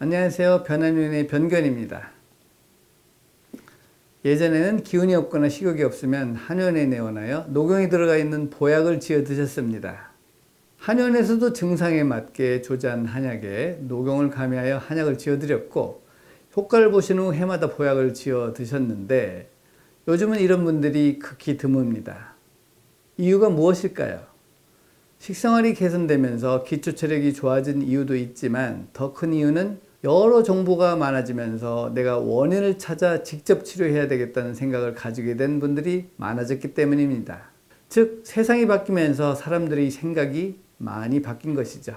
안녕하세요. 변한윤의 변견입니다. 예전에는 기운이 없거나 식욕이 없으면 한의원에 내원하여 녹용이 들어가 있는 보약을 지어 드셨습니다. 한의원에서도 증상에 맞게 조제한 한약에 녹용을 가미하여 한약을 지어 드렸고, 효과를 보신 후 해마다 보약을 지어 드셨는데 요즘은 이런 분들이 극히 드뭅니다. 이유가 무엇일까요? 식생활이 개선되면서 기초체력이 좋아진 이유도 있지만 더 큰 이유는 여러 정보가 많아지면서 내가 원인을 찾아 직접 치료해야 되겠다는 생각을 가지게 된 분들이 많아졌기 때문입니다. 즉, 세상이 바뀌면서 사람들의 생각이 많이 바뀐 것이죠.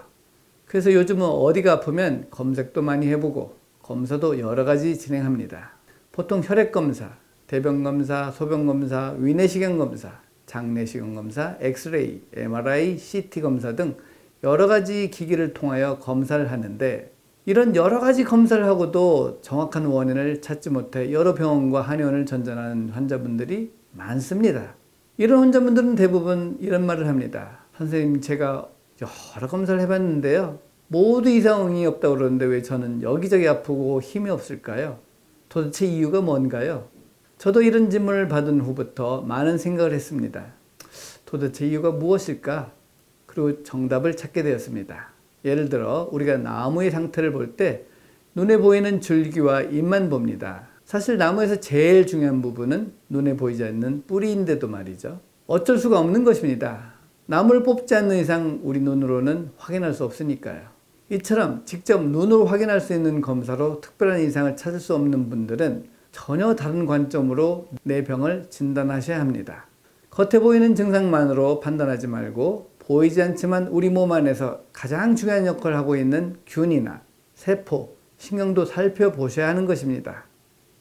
그래서 요즘은 어디가 아프면 검색도 많이 해보고 검사도 여러 가지 진행합니다. 보통 혈액검사, 대변검사, 소변검사, 위내시경검사, 장내시경검사, 엑스레이, MRI, CT 검사 등 여러 가지 기기를 통하여 검사를 하는데, 이런 여러 가지 검사를 하고도 정확한 원인을 찾지 못해 여러 병원과 한의원을 전전하는 환자분들이 많습니다. 이런 환자분들은 대부분 이런 말을 합니다. 선생님, 제가 여러 검사를 해봤는데요, 모두 이상이 없다고 그러는데 왜 저는 여기저기 아프고 힘이 없을까요? 도대체 이유가 뭔가요? 저도 이런 질문을 받은 후부터 많은 생각을 했습니다. 도대체 이유가 무엇일까? 그리고 정답을 찾게 되었습니다. 예를 들어 우리가 나무의 상태를 볼 때 눈에 보이는 줄기와 잎만 봅니다. 사실 나무에서 제일 중요한 부분은 눈에 보이지 않는 뿌리인데도 말이죠. 어쩔 수가 없는 것입니다. 나무를 뽑지 않는 이상 우리 눈으로는 확인할 수 없으니까요. 이처럼 직접 눈으로 확인할 수 있는 검사로 특별한 이상을 찾을 수 없는 분들은 전혀 다른 관점으로 내 병을 진단하셔야 합니다. 겉에 보이는 증상만으로 판단하지 말고 보이지 않지만 우리 몸 안에서 가장 중요한 역할을 하고 있는 균이나 세포, 신경도 살펴보셔야 하는 것입니다.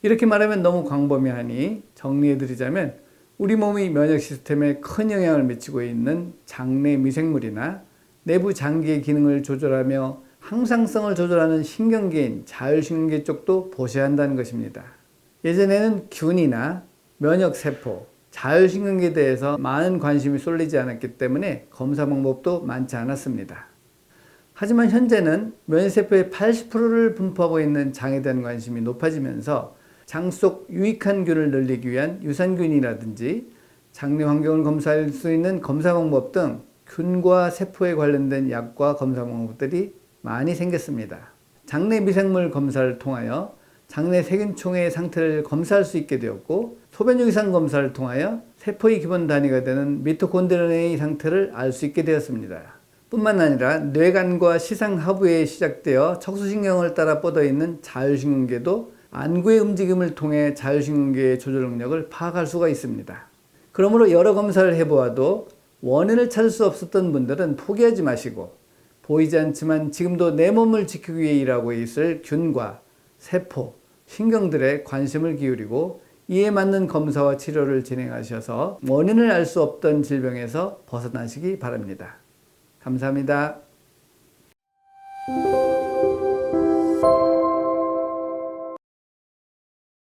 이렇게 말하면 너무 광범위하니 정리해드리자면, 우리 몸의 면역 시스템에 큰 영향을 미치고 있는 장내 미생물이나 내부 장기의 기능을 조절하며 항상성을 조절하는 신경계인 자율신경계 쪽도 보셔야 한다는 것입니다. 예전에는 균이나 면역세포, 자율신경계에 대해서 많은 관심이 쏠리지 않았기 때문에 검사 방법도 많지 않았습니다. 하지만 현재는 면역세포의 80%를 분포하고 있는 장에 대한 관심이 높아지면서 장 속 유익한 균을 늘리기 위한 유산균이라든지 장내 환경을 검사할 수 있는 검사 방법 등 균과 세포에 관련된 약과 검사 방법들이 많이 생겼습니다. 장내 미생물 검사를 통하여 장내 세균총의 상태를 검사할 수 있게 되었고, 소변 유기산 검사를 통하여 세포의 기본 단위가 되는 미토콘드리아의 상태를 알 수 있게 되었습니다. 뿐만 아니라 뇌간과 시상 하부에 시작되어 척수신경을 따라 뻗어있는 자율신경계도 안구의 움직임을 통해 자율신경계의 조절 능력을 파악할 수가 있습니다. 그러므로 여러 검사를 해보아도 원인을 찾을 수 없었던 분들은 포기하지 마시고, 보이지 않지만 지금도 내 몸을 지키기 위해 일하고 있을 균과 세포, 신경들에 관심을 기울이고 이에 맞는 검사와 치료를 진행하셔서 원인을 알 수 없던 질병에서 벗어나시기 바랍니다. 감사합니다.